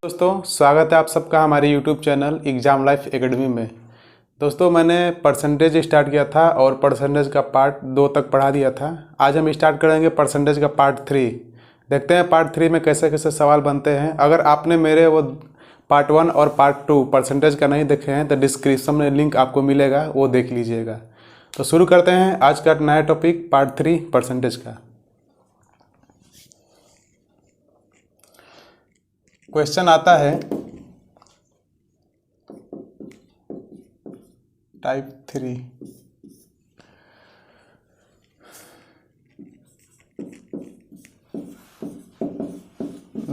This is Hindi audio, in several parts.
दोस्तों स्वागत है आप सबका हमारे YouTube channel exam life academy में। दोस्तों मैंने परसेंटेज स्टार्ट किया था और परसेंटेज का पार्ट 2 तक पढ़ा दिया था। आज हम स्टार्ट करेंगे परसेंटेज का पार्ट 3। देखते हैं पार्ट 3 में कैसे कैसे सवाल बनते हैं। अगर आपने मेरे वो पार्ट 1 और पार्ट 2 परसेंटेज का नहीं देखे हैं तो डिस्क्रिप्शन में लिंक आपको मिलेगा, वो देख लीजिएगा। तो शुरू करते हैं आज का नया टॉपिक पार्ट 3 परसेंटेज का। क्वेश्चन आता है टाइप 3।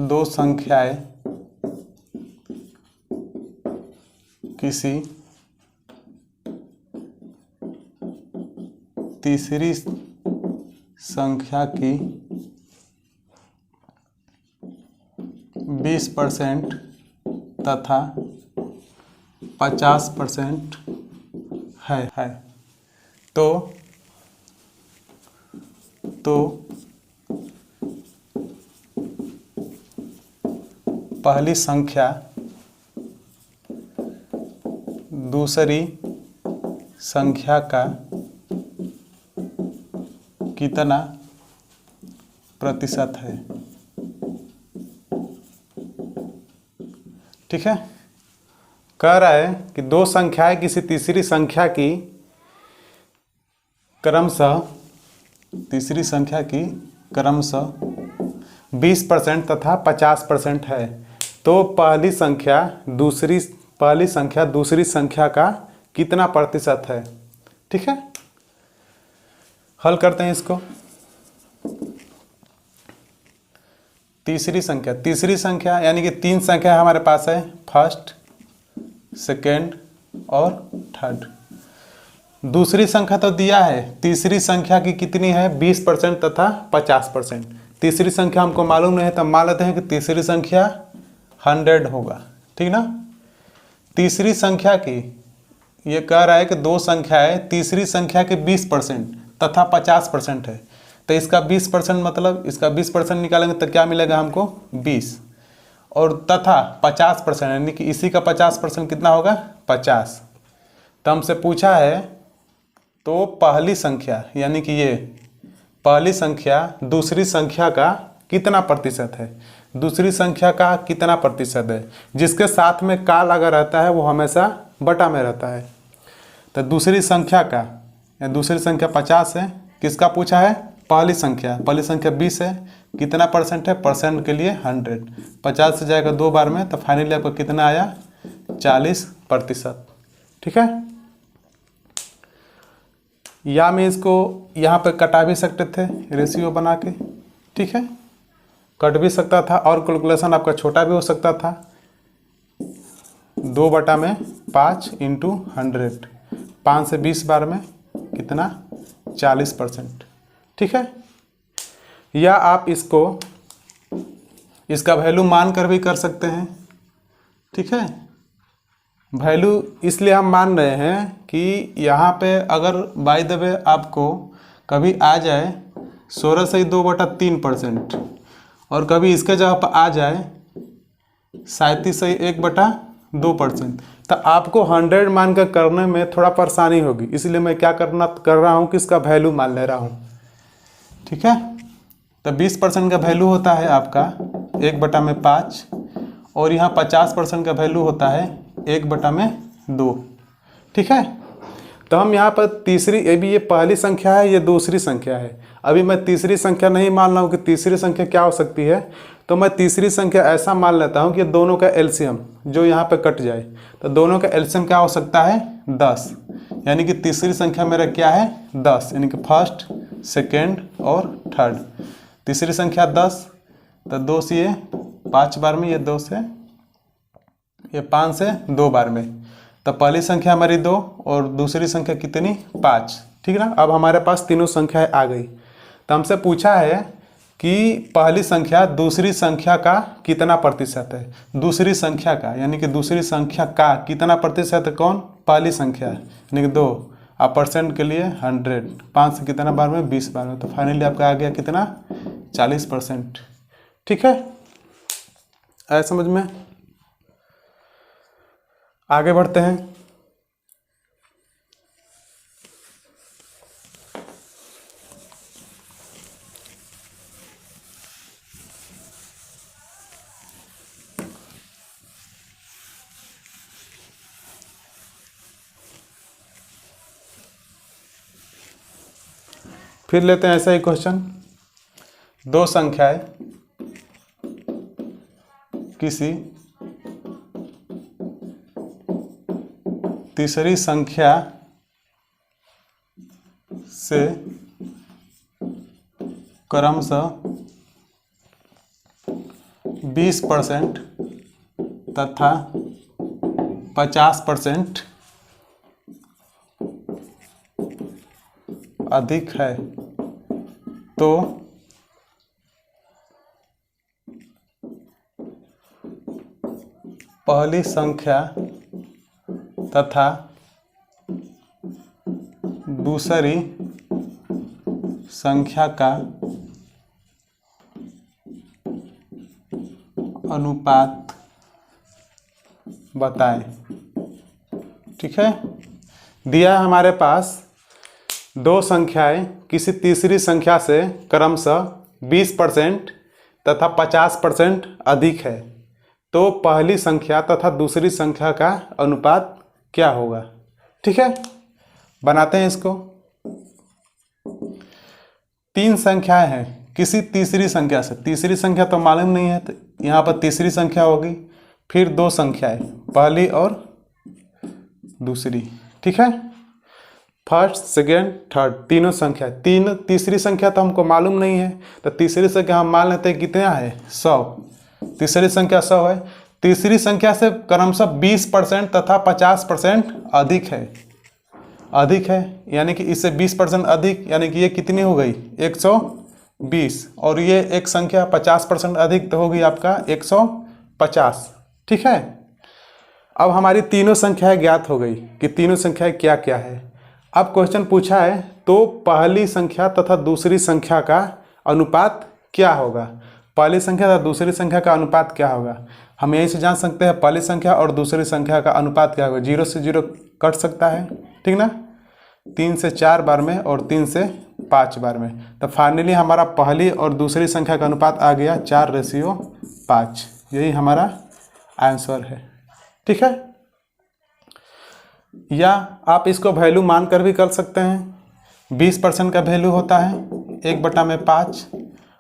दो संख्याएं किसी तीसरी संख्या की 20% तथा 50% है। तो पहली संख्या दूसरी संख्या का कितना प्रतिशत है। ठीक है, कह रहा है कि दो संख्याएं किसी तीसरी संख्या की क्रमशः 20% तथा 50% है। तो पहली संख्या दूसरी संख्या का कितना प्रतिशत है। ठीक है, हल करते हैं इसको। तीसरी संख्या यानी कि 3 संख्या हमारे पास है, फर्स्ट, सेकेंड और थर्ड। दूसरी संख्या तो दिया है, तीसरी संख्या की कितनी है 20% तथा 50%। तीसरी संख्या हमको मालूम नहीं है तो मान लेते हैं कि तीसरी संख्या 100 होगा। ठीक ना। तीसरी संख्या की ये कह रहा है कि दो संख्याएं तीसरी संख्या के 20% तथा 50% है। तो इसका 20% मतलब इसका 20% निकालेंगे तो क्या मिलेगा हमको 20, और तथा 50% यानी कि इसी का 50% कितना होगा 50। तो हमसे पूछा है तो पहली संख्या यानी कि ये पहली संख्या दूसरी संख्या का कितना प्रतिशत है। दूसरी संख्या का कितना प्रतिशत है। जिसके साथ में का लगा रहता है वो हमेशा बटा में रहता है। तो दूसरी संख्या का या दूसरी संख्या 50 है। किसका पूछा है, पहली संख्या 20 है, कितना परसेंट है, परसेंट के लिए 100। 50 से जाएगा 2 बार में तो फाइनली आपको कितना आया 40%। ठीक है, या मैं इसको यहाँ पे कटा भी सकते थे रेशियो बना के। ठीक है, कट भी सकता था और कैलकुलेशन आपका छोटा भी हो सकता था। 2/5 इंटू 100, 5 से 20 बार में कितना 40%। ठीक है, या आप इसका वैल्यू मान कर भी कर सकते हैं। ठीक है, वैल्यू इसलिए हम मान रहे हैं कि यहाँ पे अगर बाय द वे आपको कभी आ जाए 16 से 2/3% और कभी इसके जगह पर आ जाए 37 से 1/2%, तो आपको 100 मान कर करने में थोड़ा परेशानी होगी। इसलिए मैं क्या कर रहा हूँ कि इसका वैल्यू मान ले रहा हूँ। ठीक है, तो 20% का वैल्यू होता है आपका 1/5 और यहाँ 50% का वैल्यू होता है 1/2। ठीक है, तो हम यहाँ पर तीसरी, अभी ये पहली संख्या है, ये दूसरी संख्या है। अभी मैं तीसरी संख्या नहीं मान रहा हूँ कि तीसरी संख्या क्या हो सकती है। तो मैं तीसरी संख्या ऐसा मान लेता हूँ कि दोनों का एलसीएम जो यहाँ पे कट जाए, तो दोनों का एलसीएम क्या हो सकता है 10। यानी कि तीसरी संख्या मेरा क्या है 10, यानी कि फर्स्ट, सेकेंड और थर्ड। तीसरी संख्या 10, तो 2 से ये 5 बार में, ये 2 से ये 5 से 2 बार में। तो पहली संख्या हमारी 2 और दूसरी संख्या कितनी 5। ठीक ना। अब हमारे पास तीनों संख्याएं आ गई। तो हमसे पूछा है कि पहली संख्या दूसरी संख्या का कितना प्रतिशत है। दूसरी संख्या का यानी कि दूसरी संख्या का कितना प्रतिशत है, कौन, पहली संख्या यानी कि 2। आप परसेंट के लिए 100, 5 से कितना बार में 20 बार में, तो फाइनली आपका आ गया कितना 40%। ठीक है, आया समझ में। आगे बढ़ते हैं। फिर लेते हैं ऐसा ही क्वेश्चन। दो संख्याएं किसी तीसरी संख्या से क्रमशः 20% तथा 50% अधिक है तो पहली संख्या तथा दूसरी संख्या का अनुपात बताएं। ठीक है, दिया है हमारे पास दो संख्याएं किसी तीसरी संख्या से क्रमशः 20% तथा 50% अधिक है तो पहली संख्या तथा दूसरी संख्या का अनुपात क्या होगा। ठीक है, बनाते हैं इसको। तीन संख्याएं हैं किसी तीसरी संख्या से, तीसरी संख्या तो मालूम नहीं है तो यहाँ पर तीसरी संख्या होगी, फिर दो संख्याएं पहली और दूसरी। ठीक है, फर्स्ट सेकेंड थर्ड तीनों संख्या, तीसरी संख्या तो हमको मालूम नहीं है तो तीसरी संख्या हम मान लेते हैं कितना है 100, तीसरी संख्या 100 है। तीसरी संख्या से क्रमशः 20% तथा 50% अधिक है यानी कि इससे 20% अधिक, यानी कि ये कितनी हो गई 120, और ये एक संख्या 50% अधिक तो होगी आपका 150। ठीक है, अब हमारी तीनों संख्याएं ज्ञात हो गई कि तीनों संख्याएं क्या क्या है। अब क्वेश्चन पूछा है तो पहली संख्या तथा दूसरी संख्या का अनुपात क्या होगा। पहली संख्या तथा दूसरी संख्या का अनुपात क्या होगा, हम यहीं से जान सकते हैं पहली संख्या और दूसरी संख्या का अनुपात क्या होगा। 0 से 0 कट सकता है, ठीक ना, 3 से 4 बार में और 3 से 5 बार में, तो फाइनली हमारा पहली और दूसरी संख्या का अनुपात आ गया 4:5। यही हमारा आंसर है। ठीक है, या आप इसको वैल्यू मान कर भी कर सकते हैं। 20% का वैल्यू होता है 1/5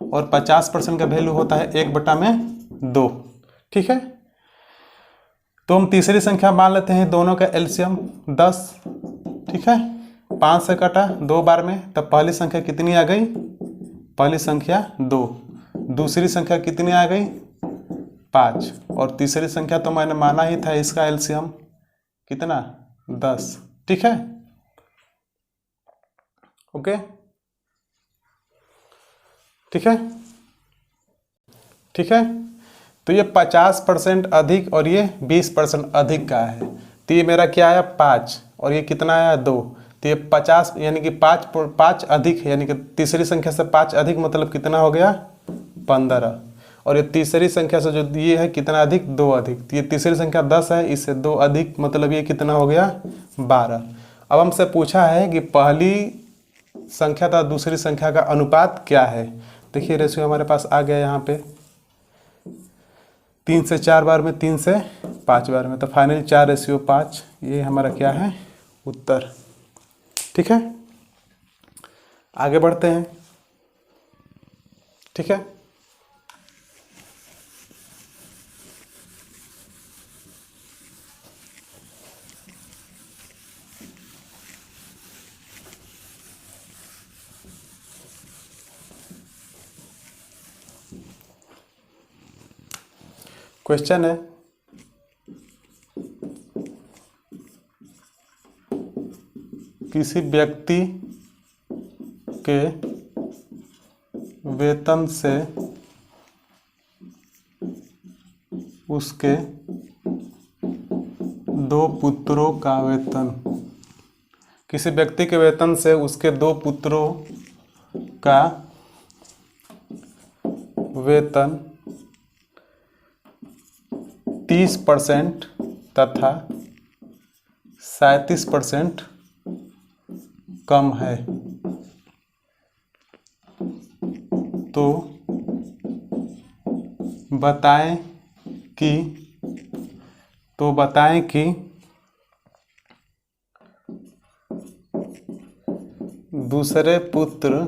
और 50% का वैल्यू होता है 1/2। ठीक है, तो हम तीसरी संख्या मान लेते हैं, दोनों का एलसीएम 10। ठीक है, 5 से कटा 2 बार में, तब पहली संख्या कितनी आ गई, पहली संख्या 2, दूसरी संख्या कितनी आ गई 5, और तीसरी संख्या तो मैंने माना ही था इसका एलसीएम कितना 10। ठीक है, ओके, ठीक है, ठीक है, तो ये 50% अधिक और ये 20% अधिक का है, तो ये मेरा क्या आया 5 और ये कितना आया 2, तो ये 50 यानी कि 5 अधिक है, यानी कि तीसरी संख्या से 5 अधिक मतलब कितना हो गया 15, और ये तीसरी संख्या से जो ये है कितना अधिक 2 अधिक, तो ये तीसरी संख्या 10 है, इससे 2 अधिक मतलब ये कितना हो गया 12। अब हमसे पूछा है कि पहली संख्या तथा दूसरी संख्या का अनुपात क्या है। देखिए रेशियो हमारे पास आ गया यहाँ पे 3 से 4 बार में, 3 से 5 बार में, तो फाइनली 4:5 ये हमारा क्या है उत्तर। ठीक है, आगे बढ़ते हैं। ठीक है, क्वेश्चन है किसी व्यक्ति के वेतन से उसके 2 पुत्रों का वेतन, किसी व्यक्ति के वेतन से उसके 2 पुत्रों का वेतन 30% तथा 37% कम है। तो बताएं कि दूसरे पुत्र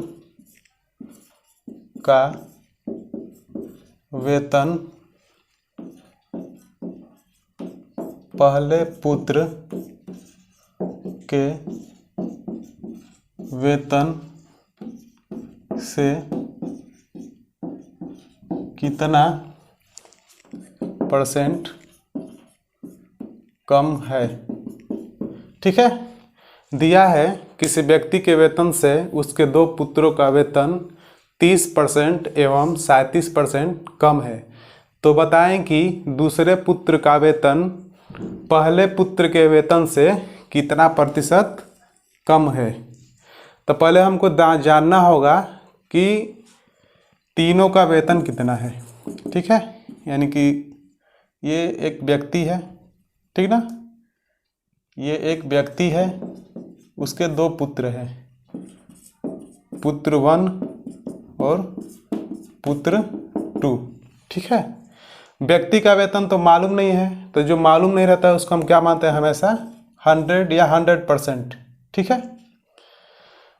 का वेतन पहले पुत्र के वेतन से कितना % कम है। ठीक है, दिया है किसी व्यक्ति के वेतन से उसके दो पुत्रों का वेतन 30% एवं 37% कम है। तो बताएं कि दूसरे पुत्र का वेतन पहले पुत्र के वेतन से कितना % कम है। तो पहले हमको जानना होगा कि तीनों का वेतन कितना है। ठीक है, यानी कि ये एक व्यक्ति है, ठीक ना, ये एक व्यक्ति है, उसके दो पुत्र हैं, पुत्र 1 और पुत्र 2। ठीक है, व्यक्ति का वेतन तो मालूम नहीं है, तो जो मालूम नहीं रहता है उसको हम क्या मानते हैं, हमेशा 100 या 100%। ठीक है,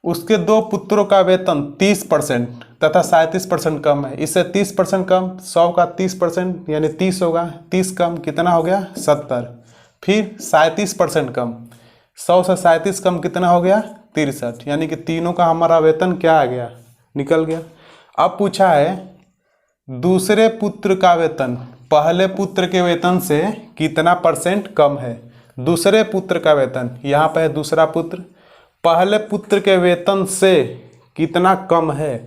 उसके दो पुत्रों का वेतन 30% तथा 37% कम है। इससे 30% कम, 100 का 30% यानी 30 होगा, 30 कम कितना हो गया, 70। फिर 37% कम, 100 से 37 कम कितना हो गया, 63। यानी कि तीनों का हमारा वेतन क्या आ गया, निकल गया। अब पूछा है दूसरे पुत्र का वेतन पहले पुत्र के वेतन से कितना % कम है। दूसरे पुत्र का वेतन, यहाँ पे है दूसरा पुत्र, पहले पुत्र के वेतन से कितना कम है।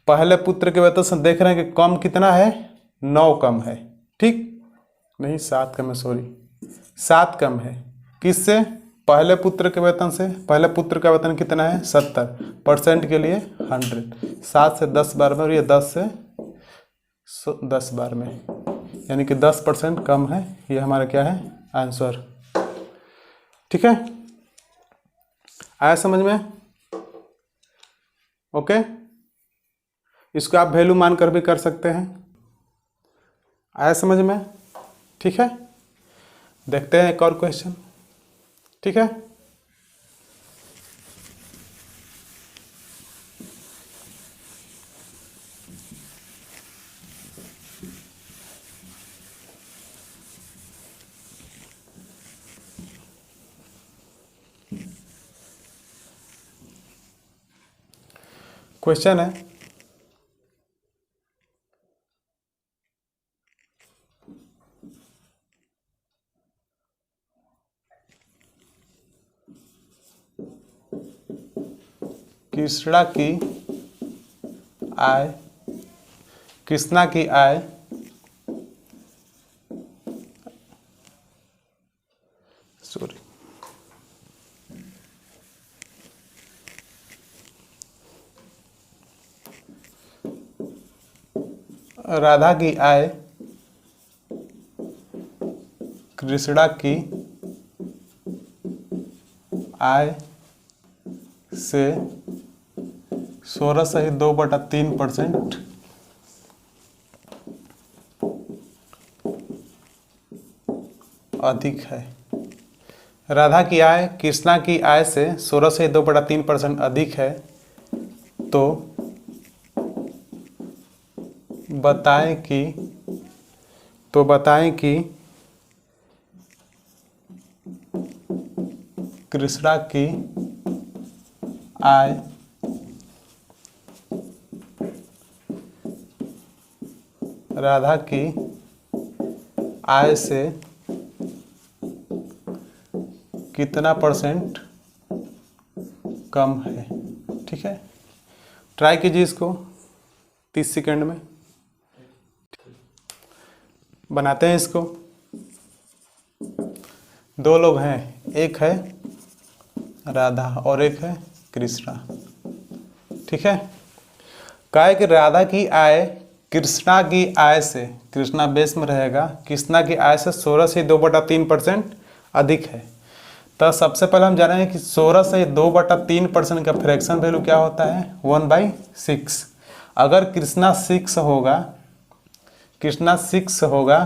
पहले पुत्र के वेतन से देख रहे हैं कि कम कितना है, 9 कम है। ठीक, नहीं 7 कम है, सॉरी 7 कम है। किससे, पहले पुत्र के वेतन से। पहले पुत्र का वेतन कितना है, 70%, के लिए 100। 7 से 10 बार में और ये 10 से 10 बार में, यानी कि 10% कम है। ये हमारा क्या है, आंसर। ठीक है, आया समझ में? ओके, इसको आप वैल्यू मानकर भी कर सकते हैं। आया समझ में? ठीक है, देखते हैं एक और क्वेश्चन। ठीक है, क्वेश्चन है कृष्णा की आय सॉरी राधा की आय कृष्णा की आय से 16 सही 2/3% अधिक है। राधा की आय कृष्णा की आय से 16 से 2/3% अधिक है। तो बताएं कि कृष्णा की आय राधा की आय से कितना % कम है। ठीक है, ट्राई कीजिए इसको 30 सेकंड में। बनाते हैं इसको। दो लोग हैं, एक है राधा और एक है कृष्णा। ठीक है, कहा है कि राधा की आय कृष्णा की आय से, कृष्णा बेस में रहेगा, कृष्णा की आय से 16 से 2/3% अधिक है। तो सबसे पहले हम जानेंगे कि 16 से 2/3% का फ्रैक्शन वैल्यू क्या होता है, 1/6। अगर कृष्णा 6 होगा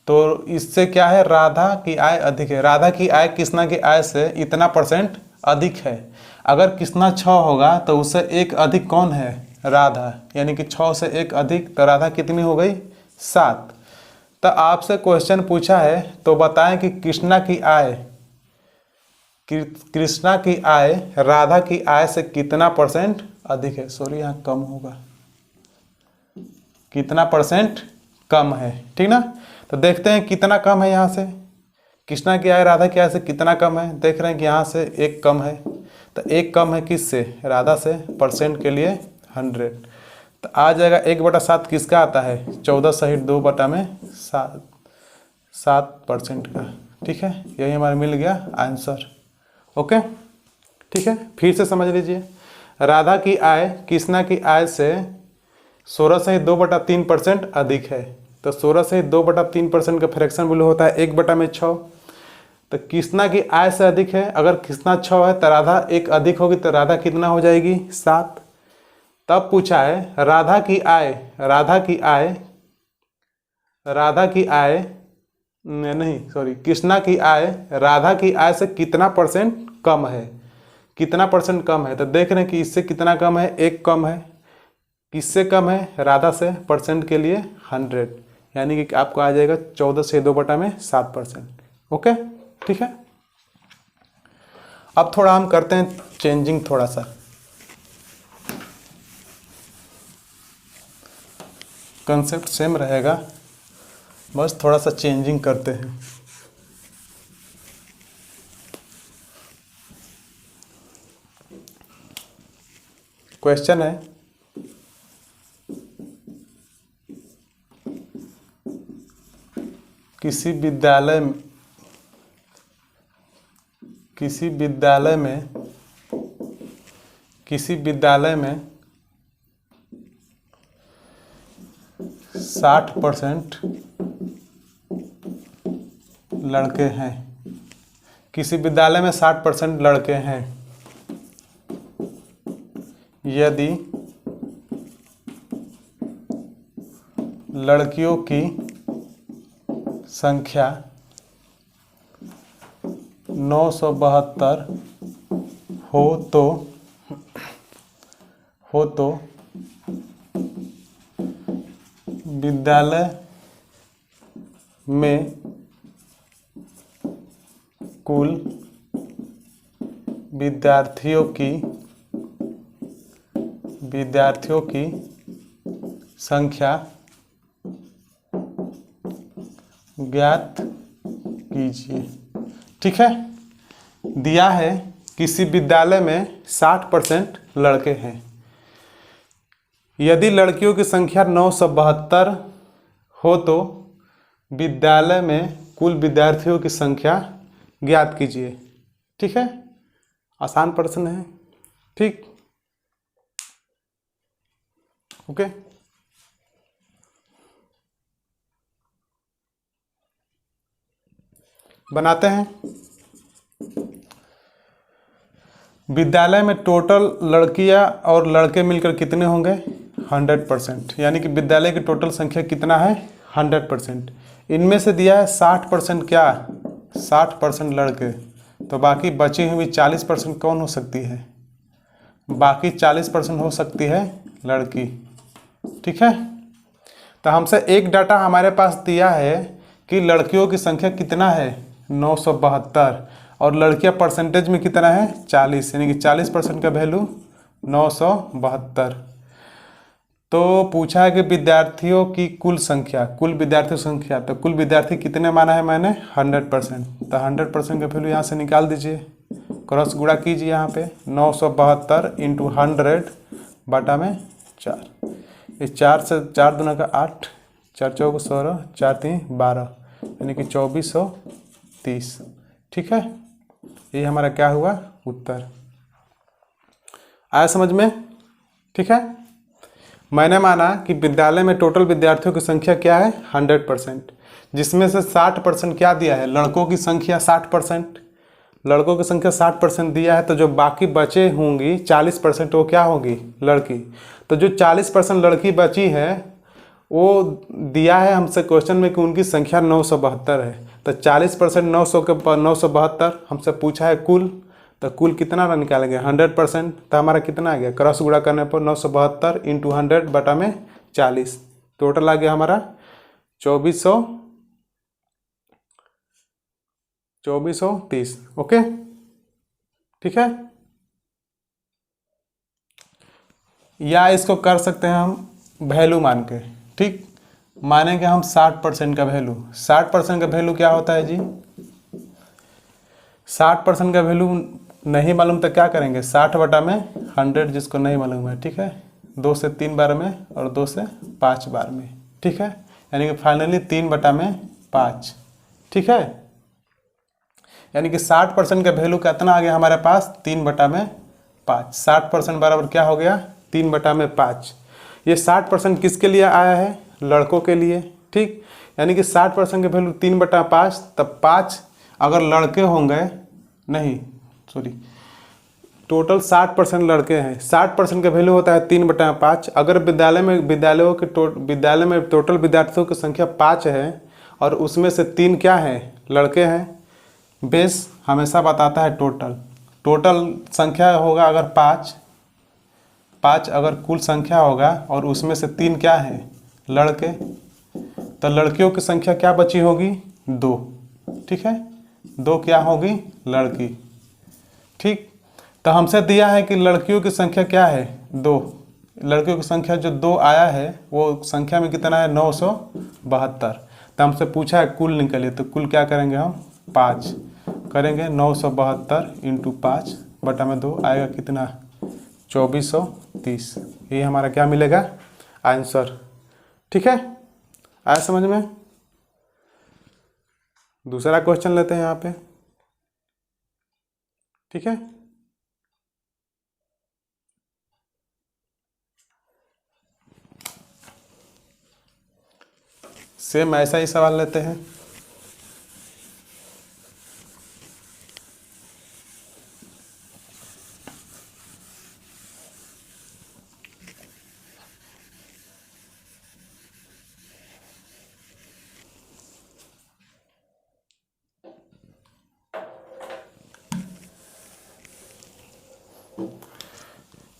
तो इससे क्या है, राधा की आय अधिक है। राधा की आय कृष्णा की आय से इतना % अधिक है। अगर कृष्णा 6 होगा तो उससे एक अधिक कौन है, राधा, यानी कि 6 से एक अधिक, तो राधा कितनी हो गई, 7। तो आपसे क्वेश्चन पूछा है तो बताएं कि कृष्णा की आय राधा की आय से कितना % अधिक है। सॉरी यहाँ कम होगा, कितना % कम है, ठीक ना। तो देखते हैं कितना कम है। यहाँ से कृष्णा की आय राधा की आय से कितना कम है, देख रहे हैं कि यहाँ से एक कम है। तो एक कम है किससे, राधा से, % के लिए 100। तो आ जाएगा 1/7 किसका आता है, 14 सहित 2/7% का, ठीक है। यही हमारा मिल गया आंसर। ओके, ठीक है। फिर से समझ लीजिए, राधा की आय कृष्णा की आय से 16 सहित 2/3% अधिक है। तो 16 सहित 2/3% का फ्रैक्शन वैल्यू होता है 1/6। तो कृष्णा की आय से अधिक है, अगर कृष्णा 6 है तो राधा एक अधिक होगी, तो राधा कितना हो जाएगी, 7। तब पूछा है राधा की आय नहीं, सॉरी, कृष्णा की आय राधा की आय से कितना % कम है, कितना % कम है। तो देख रहे हैं कि इससे कितना कम है, एक कम है। किससे कम है, राधा से, % के लिए 100, यानी कि आपको आ जाएगा 14 से 2/7%। ओके, ठीक है। अब थोड़ा हम करते हैं चेंजिंग, थोड़ा सा कंसेप्ट सेम रहेगा, बस थोड़ा सा चेंजिंग करते हैं। क्वेश्चन है, किसी विद्यालय में 60% लड़के हैं। किसी विद्यालय में 60% लड़के हैं। यदि लड़कियों की संख्या 972 हो तो विद्यालय में कुल विद्यार्थियों की संख्या ज्ञात कीजिए। ठीक है, दिया है किसी विद्यालय में 60% लड़के हैं। यदि लड़कियों की संख्या 972 हो तो विद्यालय में कुल विद्यार्थियों की संख्या ज्ञात कीजिए। ठीक है, आसान प्रश्न है। ठीक, ओके। बनाते हैं। विद्यालय में टोटल लड़कियां और लड़के मिलकर कितने होंगे, 100%, यानी कि विद्यालय की टोटल संख्या कितना है, 100%। इनमें से दिया है 60% क्या, 60% लड़के, तो बाकी बची हुई 40% कौन हो सकती है, बाकी 40% हो सकती है लड़की। ठीक है, तो हमसे एक डाटा हमारे पास दिया है कि लड़कियों की संख्या कितना है, 972, और लड़कियां परसेंटेज में कितना है, 40, यानी कि 40% का वैल्यू 972। तो पूछा है कि विद्यार्थियों की कुल संख्या, कुल विद्यार्थियों संख्या, तो कुल विद्यार्थी कितने माना है मैंने, 100%। तो 100% का वैल्यू यहाँ से निकाल दीजिए, क्रॉस गुणा कीजिए। यहाँ पे 972 इंटू 100 बटा में 4, इस 4 से 4 दूना का 8, 4 चौक 16, 4 3 12, यानी कि 2430। ठीक है, ये हमारा क्या हुआ, उत्तर। आया समझ में। ठीक है, मैंने माना कि विद्यालय में टोटल विद्यार्थियों की संख्या क्या है, 100%, जिसमें से 60% क्या दिया है, लड़कों की संख्या 60%। लड़कों की संख्या 60% दिया है, तो जो बाकी बचे होंगी 40% वो क्या होगी, लड़की। तो जो 40% लड़की बची है वो दिया है हमसे क्वेश्चन में कि उनकी संख्या 972 है। तो 40% 900 के 972 हमसे पूछा है कुल, तो कुल कितना निकालेंगे 100%। तो हमारा कितना आ गया, क्रॉस गुणा करने पर 972 इंटू 100 बटा में 40, टोटल आ गया हमारा 2430। ओके, ठीक है। या इसको कर सकते हैं हम वैल्यू मान के, ठीक। मानेंगे हम 60% का वैल्यू। 60% का वैल्यू क्या होता है जी, 60% का वैल्यू नहीं मालूम तो क्या करेंगे, 60 बटा में 100, जिसको नहीं मालूम है, ठीक है। 2 से 3 बार में और 2 से 5 बार में, ठीक है। यानी कि फाइनली 3 बटा में 5, ठीक है। यानी कि 60% का वैल्यू कितना आ गया हमारे पास, 3 बटा में 5। 60% बराबर क्या हो गया, 3 बटा में 5। ये 60% किसके लिए आया है, लड़कों के लिए, ठीक। यानी कि 60% का वैल्यू 3 बटा 5, तब 5 अगर लड़के होंगे, नहीं सॉरी, टोटल 60% लड़के हैं। 60% का वैल्यू होता है 3 बटा 5। अगर विद्यालय में टोटल विद्यार्थियों की संख्या 5 है और उसमें से 3 क्या है, लड़के हैं। बेस हमेशा बताता है टोटल संख्या होगा अगर 5 अगर कुल संख्या होगा और उसमें से 3 क्या है, लड़के, तो लड़कियों की संख्या क्या बची होगी, 2, ठीक है। 2 क्या होगी, लड़की, ठीक। तो हमसे दिया है कि लड़कियों की संख्या क्या है, 2। लड़कियों की संख्या जो 2 आया है वो संख्या में कितना है, 972। तो हमसे पूछा है कुल निकलिए, तो कुल क्या करेंगे हम, 5 करेंगे। 972 इंटू 5 बटा में 2 आएगा कितना, 2430। ये हमारा क्या मिलेगा, आंसर, ठीक है। आया समझ में। दूसरा क्वेश्चन लेते हैं यहाँ पे, ठीक है। सेम ऐसा ही सवाल लेते हैं।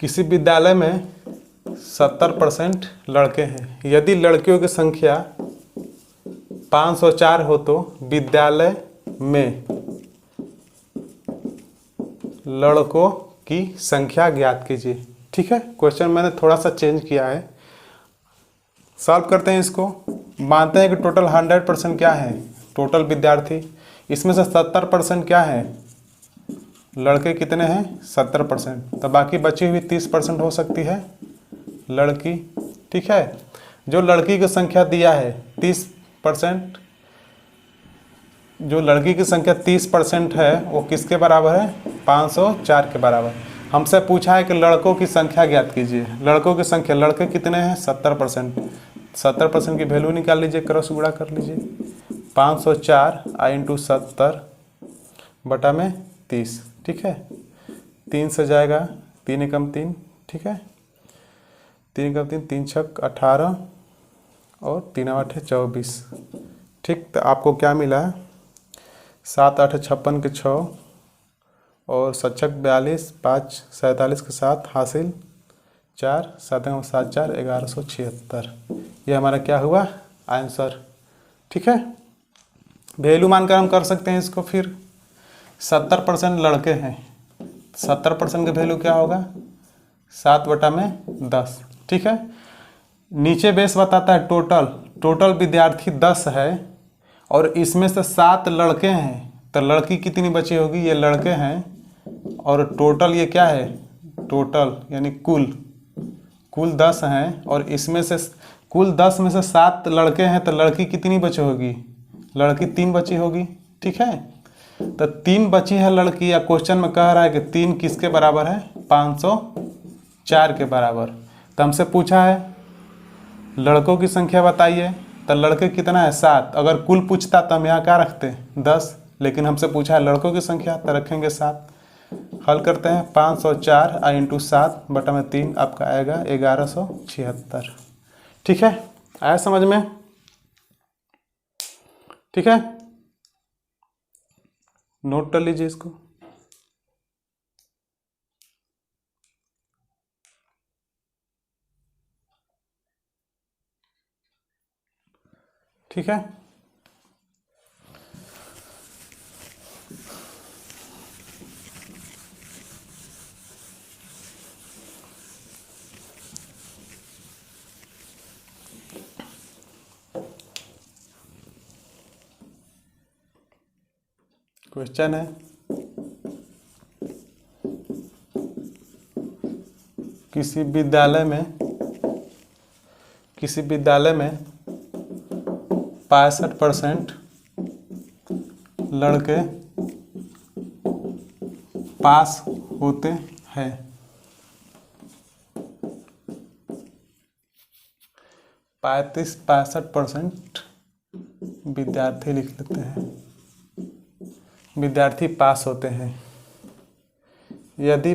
किसी विद्यालय में 70% लड़के हैं। यदि लड़कियों की संख्या 504 हो तो विद्यालय में लड़कों की संख्या ज्ञात कीजिए, ठीक है। क्वेश्चन मैंने थोड़ा सा चेंज किया है, सॉल्व करते हैं इसको। मानते हैं कि टोटल 100% क्या है, टोटल विद्यार्थी, इसमें से 70% क्या है, लड़के कितने हैं, 70%। तो बाकी बची हुई 30% हो सकती है लड़की, ठीक है। जो लड़की की संख्या दिया है 30%, जो लड़की की संख्या 30% है वो किसके बराबर है, 504 के बराबर। हमसे पूछा है कि लड़कों की संख्या ज्ञात कीजिए। लड़कों की संख्या, लड़के कितने हैं, 70%। 70% की वैल्यू निकाल लीजिए, क्रॉस गुणा कर लीजिए। 504 इंटू 70 बटा में 30, ठीक है। 3 से जाएगा, 3 एकम 3, ठीक है। 3 एकम 3, 3 छक 18 और 3 आठ 24, ठीक। तो आपको क्या मिला, 7 8 56 के 6 और 7 छक 42, 5 47 के 7 हासिल 4, 7 7 4 1176। ये हमारा क्या हुआ, आंसर, ठीक है। वैल्यू मानकर हम कर सकते हैं इसको। फिर 70% लड़के हैं, 70% का वैल्यू क्या होगा, 7 बटा में 10, ठीक है। नीचे बेस बताता है टोटल विद्यार्थी 10 है और इसमें से 7 लड़के हैं, तो लड़की कितनी बची होगी, ये लड़के हैं और टोटल ये क्या है, टोटल यानी कुल 10 हैं और इसमें से कुल 10 में से 7 लड़के हैं, तो लड़की कितनी बची होगी, लड़की 3 बची होगी, ठीक है। तो 3 बची है लड़की, या क्वेश्चन में कह रहा है कि 3 किसके बराबर है, 504 के बराबर। तो हमसे पूछा है लड़कों की संख्या बताइए, तो लड़के कितना है, 7। अगर कुल पूछता तो हम यहाँ क्या रखते, 10, लेकिन हमसे पूछा है लड़कों की संख्या, तो रखेंगे 7। हल करते हैं, 504 इंटू 7 बटा में 3 आपका आएगा 1176। ठीक है, आया समझ में? ठीक है, नोट कर लीजिए इसको। ठीक है, क्वेश्चन है, किसी विद्यालय में 65% लड़के पास होते हैं। 65% विद्यार्थी लिख लेते हैं, विद्यार्थी पास होते हैं। यदि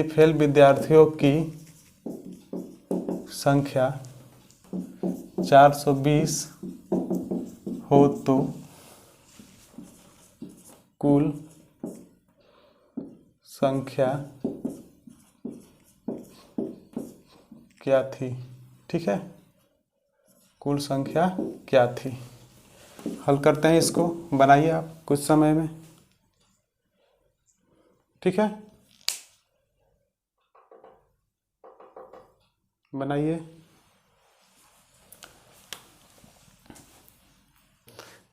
फेल विद्यार्थियों की संख्या 420 हो तो कुल संख्या क्या थी? ठीक है, कुल संख्या क्या थी? हल करते हैं इसको, बनाइए आप कुछ समय में। ठीक है, बनाइए।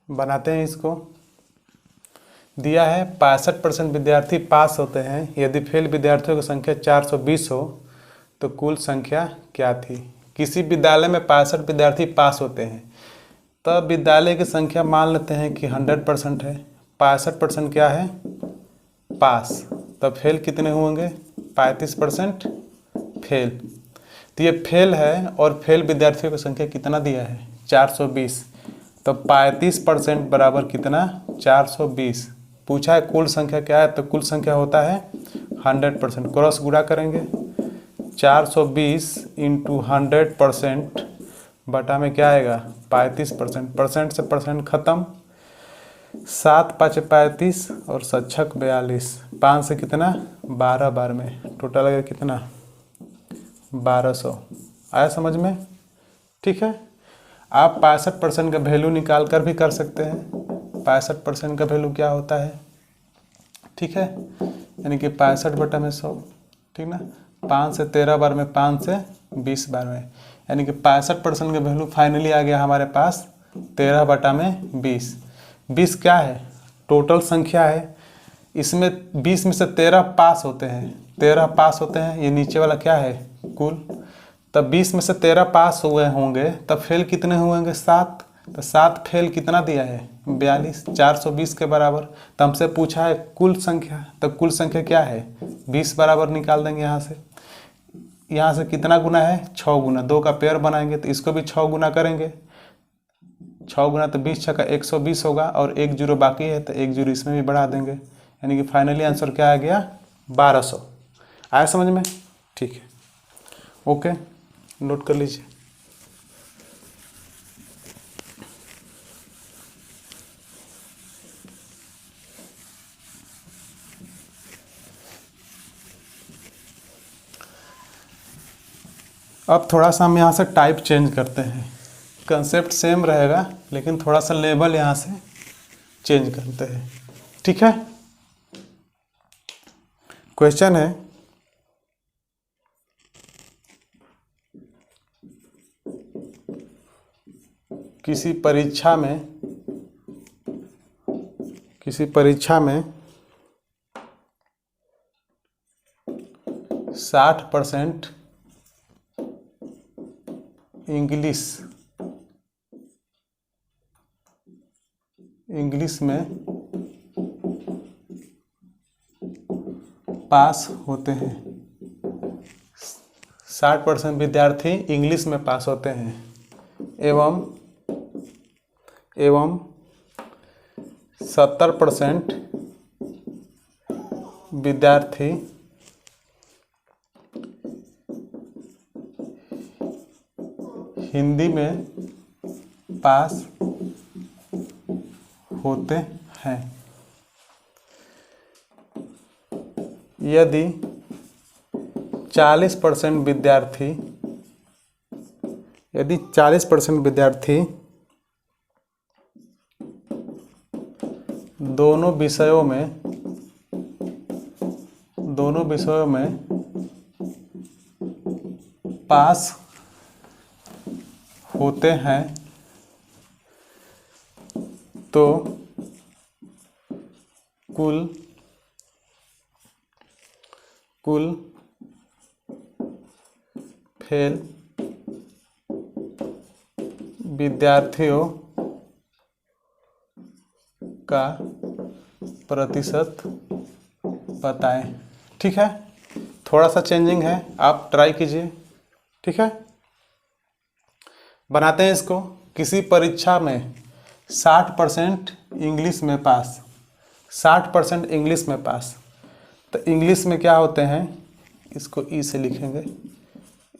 बनाते हैं इसको। दिया है 65% विद्यार्थी पास होते हैं, यदि फेल विद्यार्थियों की संख्या 420 हो तो कुल संख्या क्या थी? किसी विद्यालय में 65 विद्यार्थी पास होते हैं, तब विद्यालय की संख्या मान लेते हैं कि 100% है। 65% क्या है? पास। तब फेल कितने होंगे? 35% फेल। तो ये फेल है और फेल विद्यार्थियों की संख्या कितना दिया है? 420। तो 35% बराबर कितना? 420। पूछा है कुल संख्या क्या है, तो कुल संख्या होता है 100%। क्रॉस गुणा करेंगे, 420 इंटू 100% बटा में क्या आएगा? 35%। परसेंट से परसेंट खत्म, 7 5 35 और 7 6 42। 5 से कितना? 12 बार में टोटल आएगा कितना? 1200। आया समझ में? ठीक है, आप 65% का वैल्यू निकाल कर भी कर सकते हैं। 65% का वैल्यू क्या होता है? ठीक है, यानी कि 65 बटा में 100। ठीक ना, 5 से 13 बार में, 5 से 20 बार में, यानी कि 65% का वैल्यू फाइनली आ गया हमारे पास 13 बटा में 20। 20 क्या है? टोटल संख्या है। इसमें 20 में से 13 पास होते हैं, 13 पास होते हैं। ये नीचे वाला क्या है? कुल। तब 20 में से 13 पास हुए होंगे, तब फेल कितने होंगे? 7। तो 7 फेल कितना दिया है? 42। 420 के बराबर। तो हमसे पूछा है कुल संख्या, तो कुल संख्या क्या है? 20 बराबर निकाल देंगे यहाँ से। यहाँ से कितना गुना है? 6 गुना। 2 का पेयर बनाएंगे तो इसको भी 6 गुना करेंगे। 6 गुना तो 20 6 का 120 होगा, और 1 जीरो बाकी है तो 1 जीरो इसमें भी बढ़ा देंगे, यानी कि फाइनली आंसर क्या आ गया? 1200। आया समझ में? ठीक है, ओके, नोट कर लीजिए। अब थोड़ा सा हम यहाँ से टाइप चेंज करते हैं। कंसेप्ट सेम रहेगा, लेकिन थोड़ा सा लेबल यहाँ से चेंज करते हैं। ठीक है, क्वेश्चन है, किसी परीक्षा में 60% इंग्लिश में पास होते हैं। 60% विद्यार्थी इंग्लिश में पास होते हैं। एवं 70% विद्यार्थी हिंदी में पास होते हैं। यदि 40% विद्यार्थी दोनों विषयों में पास होते हैं तो कुल फेल विद्यार्थियों का प्रतिशत बताएं। ठीक है, थोड़ा सा चेंजिंग है, आप ट्राई कीजिए। ठीक है, बनाते हैं इसको। किसी परीक्षा में 60% इंग्लिश में पास, 60% इंग्लिश में पास, तो इंग्लिश में क्या होते हैं, इसको ई से लिखेंगे।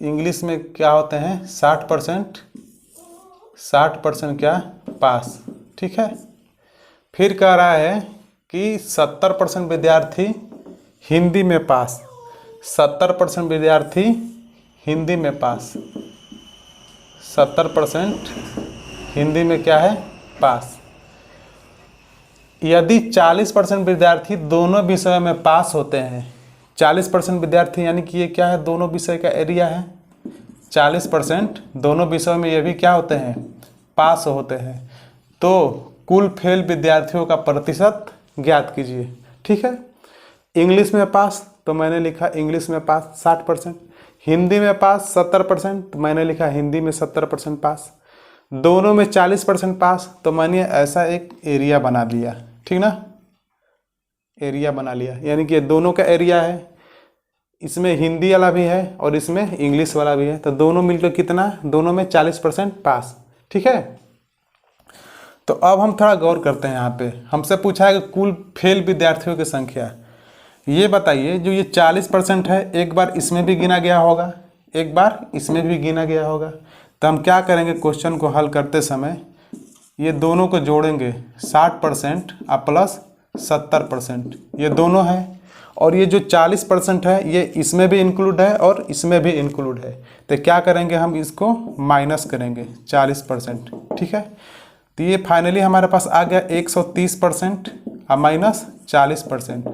इंग्लिश में क्या होते हैं 60% क्या पास। ठीक है, फिर कह रहा है कि 70% विद्यार्थी हिंदी में पास, 70% विद्यार्थी हिंदी में पास, 70% हिंदी में क्या है पास। यदि 40% विद्यार्थी दोनों विषयों में पास होते हैं, 40% विद्यार्थी यानी कि ये क्या है, दोनों विषय का एरिया है। 40% दोनों विषयों में ये भी क्या होते हैं, पास होते हैं, तो कुल फेल विद्यार्थियों का प्रतिशत ज्ञात कीजिए। ठीक है, इंग्लिश में पास तो मैंने लिखा इंग्लिश में पास 60%, हिंदी में पास 70%, तो मैंने लिखा हिंदी में 70% पास, दोनों में 40% पास, तो मैंने ऐसा एक एरिया बना लिया। ठीक ना, एरिया बना लिया, यानी कि दोनों का एरिया है, इसमें हिंदी वाला भी है और इसमें इंग्लिश वाला भी है, तो दोनों मिलकर कितना, दोनों में 40% पास। ठीक है, तो अब हम थोड़ा गौर करते हैं। यहाँ पे हमसे पूछा है कि कुल फेल विद्यार्थियों की संख्या। ये बताइए, जो ये 40% है, एक बार इसमें भी गिना गया होगा, एक बार इसमें भी गिना गया होगा, तो हम क्या करेंगे, क्वेश्चन को हल करते समय ये दोनों को जोड़ेंगे, 60% और प्लस 70%, ये दोनों है, और ये जो 40% है ये इसमें भी इंक्लूड है और इसमें भी इंक्लूड है, तो क्या करेंगे, हम इसको माइनस करेंगे 40%। ठीक है, तो ये फाइनली हमारे पास आ गया 130% और माइनस 40%,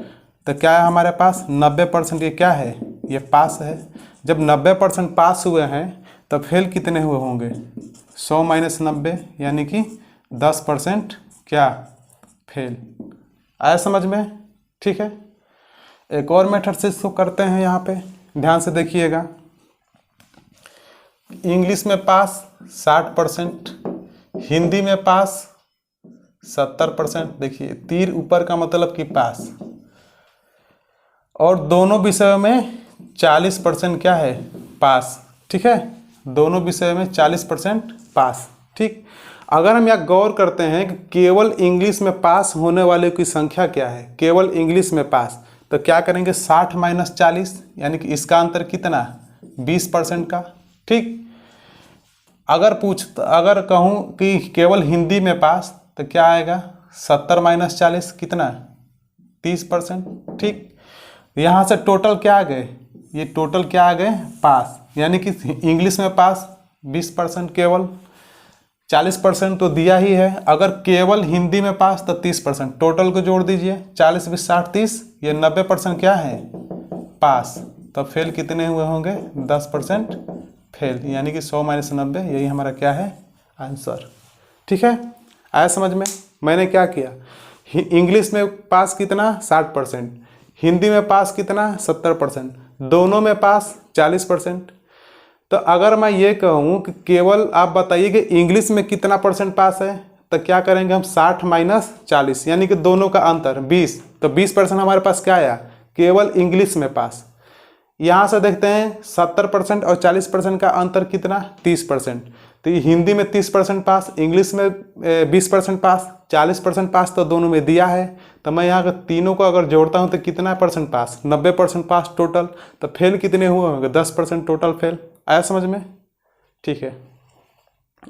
तो क्या है हमारे पास 90%। ये क्या है, ये पास है। जब 90% पास हुए हैं तो फेल कितने हुए होंगे, 100 माइनस 90 यानी कि 10% क्या फेल। आया समझ में। ठीक है, एक और मेथड से इसको करते हैं। यहाँ पे ध्यान से देखिएगा, इंग्लिश में पास 60%, हिंदी में पास 70%, देखिए तीर ऊपर का मतलब कि पास, और दोनों विषयों में 40% क्या है पास। ठीक है, दोनों विषयों में 40% पास। ठीक, अगर हम यहाँ गौर करते हैं कि केवल इंग्लिश में पास होने वाले की संख्या क्या है, केवल इंग्लिश में पास, तो क्या करेंगे 60 माइनस 40, यानी कि इसका अंतर कितना 20% का। ठीक, अगर कहूँ कि केवल हिंदी में पास, तो क्या आएगा 70 माइनस 40 कितना 30%। ठीक, यहाँ से टोटल क्या आ गए, ये टोटल क्या आ गए पास, यानी कि इंग्लिश में पास 20% केवल, 40% तो दिया ही है। अगर केवल हिंदी में पास तो 30%, टोटल को जोड़ दीजिए, 40 20 60 30, ये 90% क्या है पास, तो फेल कितने हुए होंगे 10% फेल, यानी कि 100 माइनस 90, यही हमारा क्या है आंसर। ठीक है, आया समझ में। मैंने क्या किया, इंग्लिश में पास कितना 60%, हिंदी में पास कितना 70%, दोनों में पास 40%। तो अगर मैं ये कहूँ कि केवल आप बताइए कि इंग्लिश में कितना % पास है, तो क्या करेंगे हम 60 माइनस 40, यानी कि दोनों का अंतर 20, तो 20% हमारे पास क्या आया केवल इंग्लिश में पास। यहाँ से देखते हैं 70% और 40% का अंतर कितना 30%, तो ये हिंदी में 30% पास, इंग्लिश में 20% पास, 40% पास तो दोनों में दिया है। तो मैं यहाँ तीनों को अगर जोड़ता हूँ तो कितना परसेंट पास, 90% पास टोटल। तो फेल कितने हुए होंगे, 10% टोटल फेल। आया समझ में? ठीक है,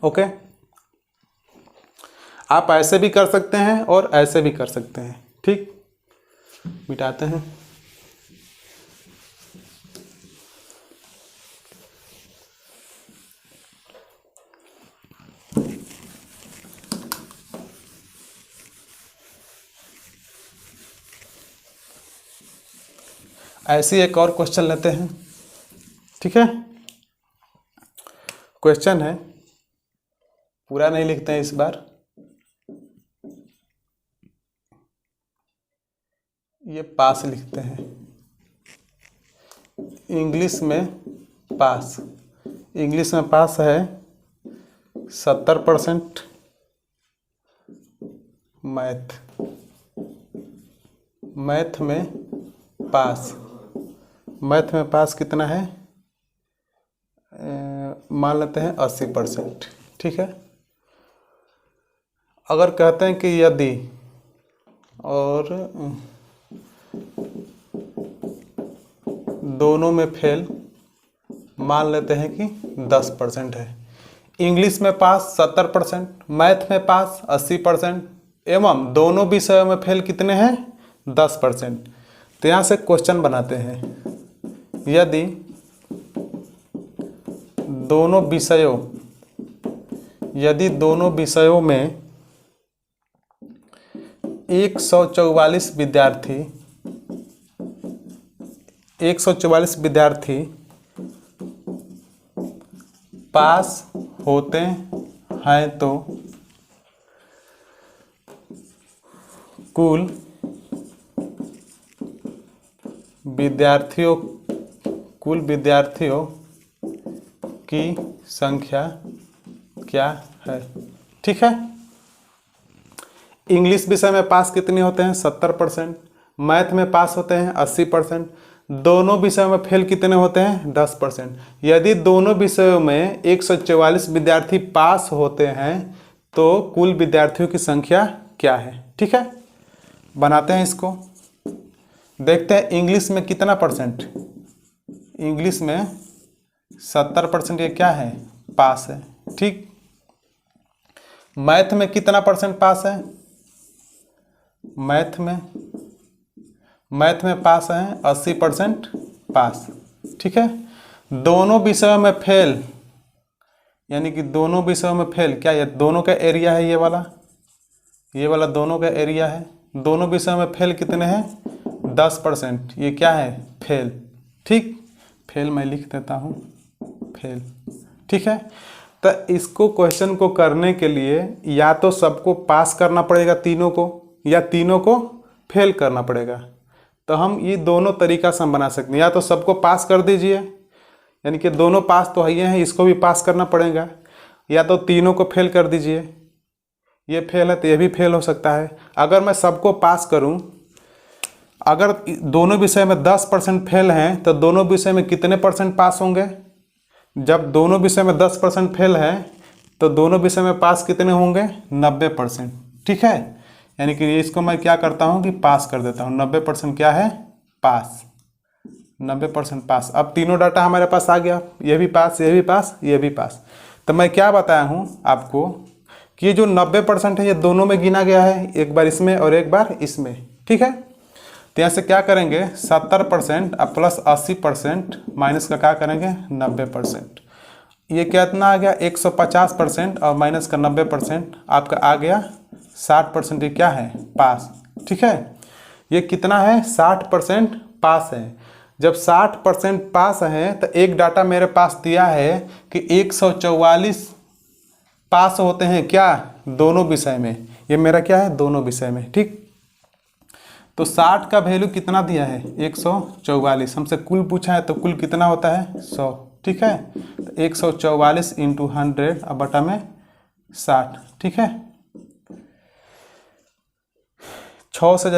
ओके। आप ऐसे भी कर सकते हैं और ऐसे भी कर सकते हैं। ठीक, मिटाते हैं। ऐसे एक और क्वेश्चन लेते हैं। ठीक है, क्वेश्चन है, पूरा नहीं लिखते हैं इस बार, ये पास लिखते हैं। इंग्लिश में पास, इंग्लिश में पास है 70%, मैथ में पास, मैथ में पास कितना है, मान लेते हैं 80%। ठीक है, अगर कहते हैं कि यदि और दोनों में फेल, मान लेते हैं कि 10% है। इंग्लिश में पास 70%, मैथ में पास 80% एवं दोनों विषयों में फेल कितने हैं, 10%। तो यहाँ से क्वेश्चन बनाते हैं, यदि दोनों विषयों में 144 विद्यार्थी पास होते हैं तो कुल विद्यार्थियों की संख्या क्या है। ठीक है, इंग्लिश विषय में पास कितने होते हैं, 70%, मैथ में पास होते हैं 80%, दोनों विषयों में फेल कितने होते हैं, 10%। यदि दोनों विषयों में 144 विद्यार्थी पास होते हैं तो कुल विद्यार्थियों की संख्या क्या है। ठीक है, बनाते हैं इसको, देखते हैं इंग्लिश में कितना परसेंट, इंग्लिश में 70% ये क्या है, पास है। ठीक, मैथ में कितना परसेंट पास है, मैथ में पास है 80% पास। ठीक है, दोनों विषयों में फेल, यानी कि दोनों विषयों में फेल क्या, ये दोनों का एरिया है, ये वाला दोनों का एरिया है। दोनों विषयों में फेल कितने हैं, 10%, ये क्या है, फेल। ठीक, फेल मैं लिख देता हूँ, फेल। ठीक है, तो इसको क्वेश्चन को करने के लिए या तो सबको पास करना पड़ेगा तीनों को, या तीनों को फेल करना पड़ेगा। तो हम ये दोनों तरीका से हम बना सकते हैं, या तो सबको पास कर दीजिए, यानी कि दोनों पास तो है हैं, इसको भी पास करना पड़ेगा, या तो तीनों को फेल कर दीजिए, ये फेल है तो ये भी फेल हो सकता है। अगर मैं सबको पास करूं, अगर दोनों विषय में 10% फेल हैं तो दोनों विषय में कितने परसेंट पास होंगे, जब दोनों विषय में 10% फेल है तो दोनों विषय में पास कितने होंगे, 90%। ठीक है, यानी कि इसको मैं क्या करता हूँ कि पास कर देता हूँ, 90% क्या है, पास, 90% पास। अब तीनों डाटा हमारे पास आ गया, ये भी पास, ये भी पास, ये भी पास। तो मैं क्या बताया हूँ आपको कि ये जो 90% है ये दोनों में गिना गया है, एक बार इसमें और एक बार इसमें। ठीक है, तो यहाँ से क्या करेंगे, 70% अब प्लस 80% माइनस का क्या करेंगे, 90%। ये कितना आ गया, 150% और माइनस का 90% आपका आ गया 60%। ये क्या है, पास। ठीक है, ये कितना है, 60% पास है। जब 60% पास है तो एक डाटा मेरे पास दिया है कि 144 पास होते हैं क्या, दोनों विषय में। ये मेरा क्या है, दोनों विषय में। ठीक, तो 60 का वैल्यू कितना दिया है, 144। हमसे कुल पूछा है तो कुल कितना होता है, 100। ठीक है, तो 144 इंटू 100 अब बटा में 60। ठीक है, 6 से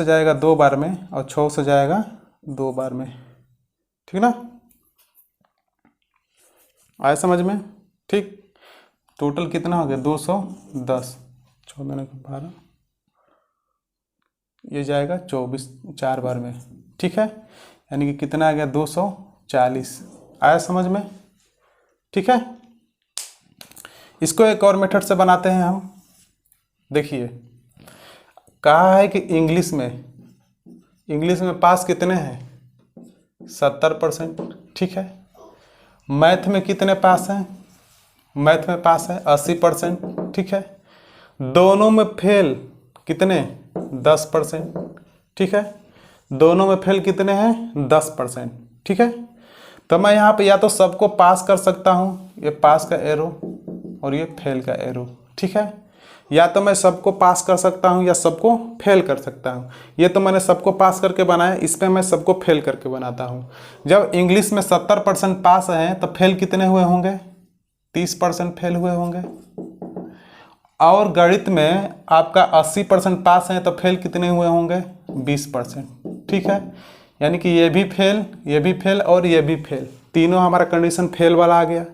जाएगा 2 बार में और 6 से जाएगा 2 बार में। ठीक ना, आया समझ में? ठीक, टोटल कितना हो गया 210, 14 को 12, ये जाएगा 24 4 बार में। ठीक है, यानी कि कितना आ गया 240। आया समझ में? ठीक है, इसको एक और मेथड से बनाते हैं हम। देखिए कहा है कि इंग्लिश में पास कितने हैं 70%। ठीक है, मैथ में कितने पास हैं, मैथ में पास है 80%। ठीक है, दोनों में फेल कितने 10%। ठीक है, दोनों में फेल कितने हैं 10%। ठीक है, तो मैं यहाँ पे या तो सबको पास कर सकता हूँ, ये पास का एरो और ये फेल का एरो। ठीक है, या तो मैं सबको पास कर सकता हूँ या सबको फेल कर सकता हूँ। ये तो मैंने सबको पास करके बनाया, इस पर मैं सबको फेल करके बनाता हूँ। जब इंग्लिश में 70% पास हैं तो फेल कितने हुए होंगे 30% फेल हुए होंगे। और गणित में आपका 80% पास हैं तो फेल कितने हुए होंगे 20%। ठीक है, यानी कि ये भी फेल और ये भी फेल, तीनों हमारा कंडीशन फेल वाला आ गया।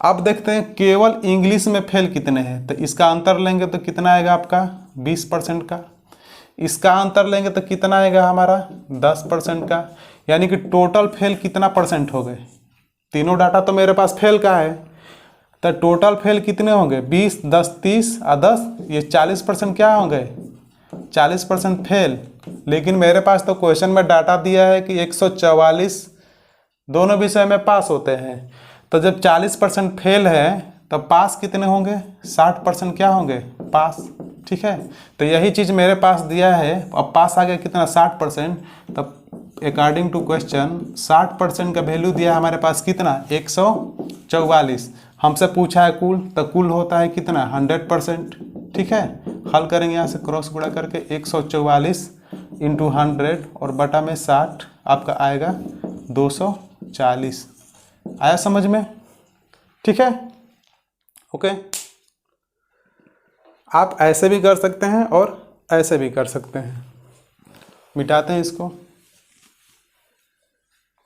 अब देखते हैं केवल इंग्लिश में फेल कितने हैं, तो इसका अंतर लेंगे तो कितना आएगा आपका 20% का, इसका अंतर लेंगे तो कितना आएगा हमारा 10% का, यानी कि टोटल फेल कितना परसेंट हो गए। तीनों डाटा तो मेरे पास फेल का है, तो टोटल फेल कितने होंगे 20 10 30 और 10, ये 40% क्या होंगे 40% फेल। लेकिन मेरे पास तो क्वेश्चन में डाटा दिया है कि 144 दोनों विषय में पास होते हैं, तो जब 40% फेल है तो पास कितने होंगे 60% क्या होंगे पास। ठीक है, तो यही चीज़ मेरे पास दिया है। अब पास आ गया कितना 60%, तब अकॉर्डिंग टू क्वेश्चन 60% का वैल्यू दिया हमारे पास कितना 144। हमसे पूछा है कुल, तो कुल होता है कितना 100%। ठीक है, हल करेंगे यहाँ से क्रॉस गुणा करके 144 इंटू 100 और बटा में 60 आपका आएगा 240। आया समझ में? ठीक है, ओके। आप ऐसे भी कर सकते हैं और ऐसे भी कर सकते हैं। मिटाते हैं इसको।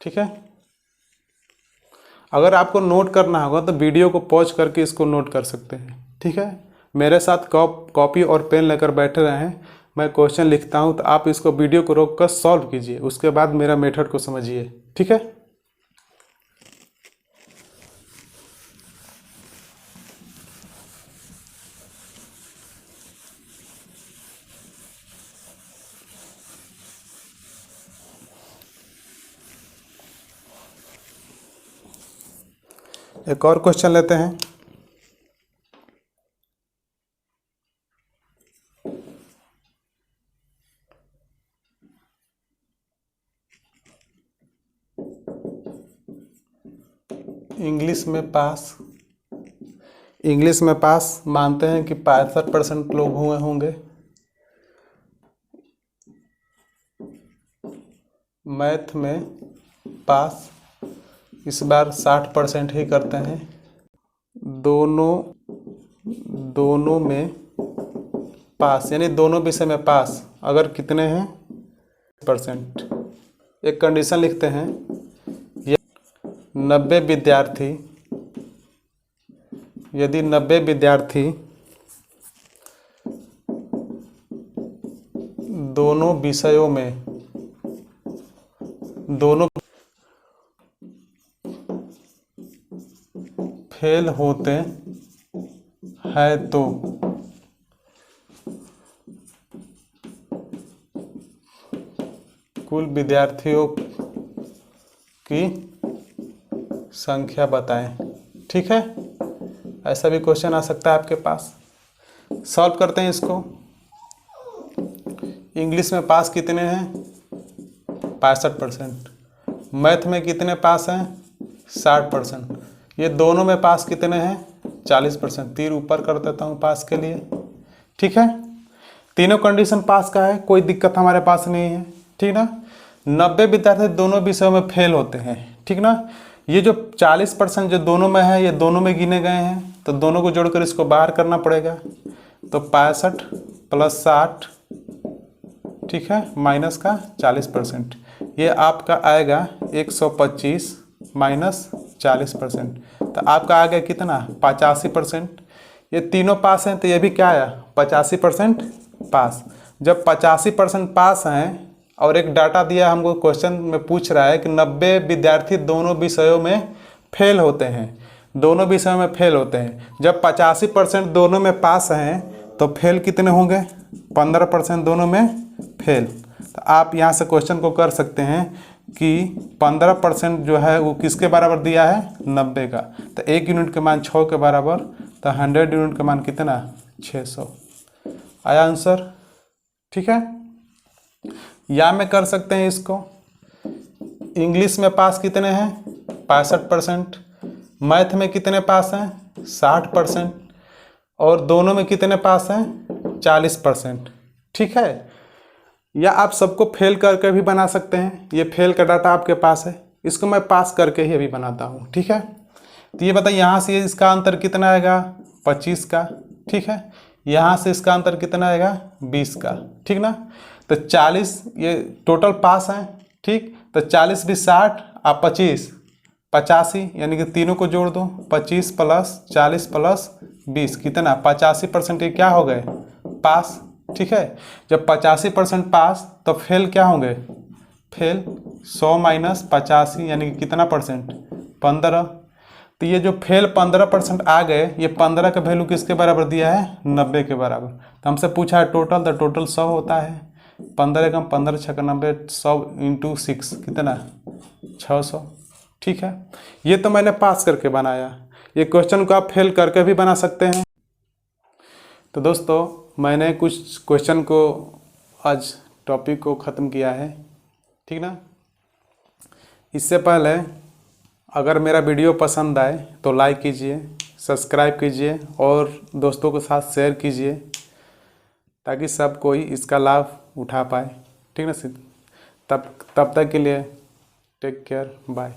ठीक है, अगर आपको नोट करना होगा तो वीडियो को पॉज करके इसको नोट कर सकते हैं। ठीक है, मेरे साथ कॉपी और पेन लेकर बैठे रहें, मैं क्वेश्चन लिखता हूं तो आप इसको वीडियो को रोक कर सॉल्व कीजिए, उसके बाद मेरा मेथड को समझिए। ठीक है, एक और क्वेश्चन लेते हैं। इंग्लिश में पास मानते हैं कि 65% लोग हुए होंगे। मैथ में पास इस बार 60% ही करते हैं। दोनों में पास यानी दोनों विषय में पास अगर कितने हैं %। एक कंडीशन लिखते हैं, 90 विद्यार्थी, यदि 90 विद्यार्थी दोनों विषयों में फेल होते हैं तो कुल विद्यार्थियों की संख्या बताएं। ठीक है, ऐसा भी क्वेश्चन आ सकता है आपके पास। सॉल्व करते हैं इसको। इंग्लिश में पास कितने हैं 65%, मैथ में कितने पास हैं 60%, ये दोनों में पास कितने हैं 40%। तीर ऊपर कर देता हूँ पास के लिए। ठीक है, तीनों कंडीशन पास का है, कोई दिक्कत हमारे पास नहीं है। ठीक ना, 90 विद्यार्थी दोनों विषयों में फेल होते हैं। ठीक ना, ये जो 40% जो दोनों में है ये दोनों में गिने गए हैं, तो दोनों को जोड़कर इसको बाहर करना पड़ेगा। तो 65 + 60, ठीक है, माइनस का 40%, ये आपका आएगा 125 - 40%। तो आपका आ गया कितना 85%। ये तीनों पास हैं तो ये भी क्या आया 85% पास। जब 85% पास हैं और एक डाटा दिया हमको क्वेश्चन में पूछ रहा है कि 90 विद्यार्थी दोनों विषयों में फेल होते हैं, दोनों विषयों में फेल होते हैं। जब 85% दोनों में पास हैं तो फेल कितने होंगे 15% दोनों में फेल। तो आप यहाँ से क्वेश्चन को कर सकते हैं कि 15% जो है वो किसके बराबर दिया है 90 का। तो 1 यूनिट के मान 6 के बराबर, तो 100 यूनिट का मान कितना 600 आया आंसर। ठीक है, या में कर सकते हैं इसको, इंग्लिश में पास कितने हैं 65%, मैथ में कितने पास हैं 60%, और दोनों में कितने पास हैं 40%। ठीक है, या आप सबको फेल करके भी बना सकते हैं। ये फेल का डाटा आपके पास है, इसको मैं पास करके ही अभी बनाता हूँ। ठीक है, तो ये बताइए यहाँ से इसका अंतर कितना आएगा 25 का। ठीक है, यहाँ से इसका अंतर कितना आएगा 20 का। ठीक ना, तो 40 ये टोटल पास हैं। ठीक, तो 40 भी 60 आप 25 85, यानी कि तीनों को जोड़ दो 25 प्लस 40 प्लस 20 कितना 85% ये क्या हो गए पास। ठीक है, जब 85% पास तो फेल क्या होंगे फेल 100 माइनस 85 यानी कि कितना परसेंट 15। तो ये जो फेल 15% आ गए, ये 15 का वैल्यू किसके बराबर दिया है 90 के बराबर। तो हमसे पूछा है टोटल, तो टोटल 100 होता है। 15 कम 15 छः 90, 100 इंटू 6 कितना 600। ठीक है, ये तो मैंने पास करके बनाया। ये क्वेश्चन को आप फेल करके भी बना सकते हैं। तो दोस्तों मैंने कुछ क्वेश्चन को आज टॉपिक को ख़त्म किया है। ठीक ना, इससे पहले अगर मेरा वीडियो पसंद आए तो लाइक कीजिए, सब्सक्राइब कीजिए और दोस्तों के साथ शेयर कीजिए ताकि सब कोई इसका लाभ उठा पाए। ठीक ना, तब तक के लिए टेक केयर, बाय।